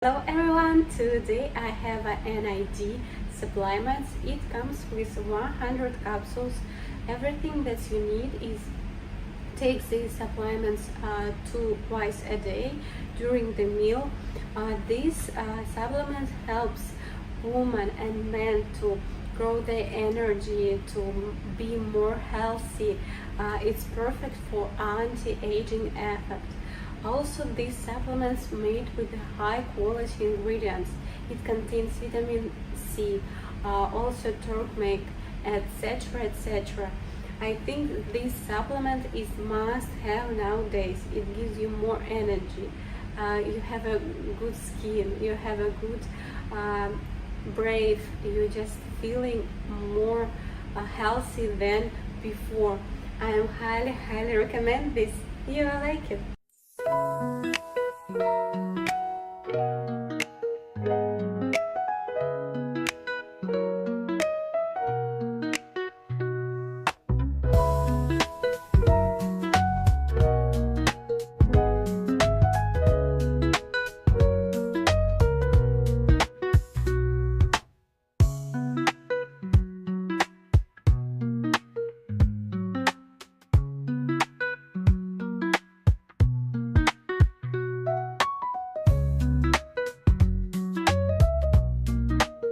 Hello everyone, today I have an NAD supplement. It comes with 100 capsules. Everything that you need is take these supplements twice a day during the meal. This supplement helps women and men to grow their energy, to be more healthy. It's perfect for anti-aging effect. Also, these supplements made with high quality ingredients. It contains vitamin C, also turmeric, etc. etc. I think this supplement is must have nowadays. It gives you more energy. You have a good skin, you have a good brave, you're just feeling more healthy than before. I am highly recommend this. You will like it.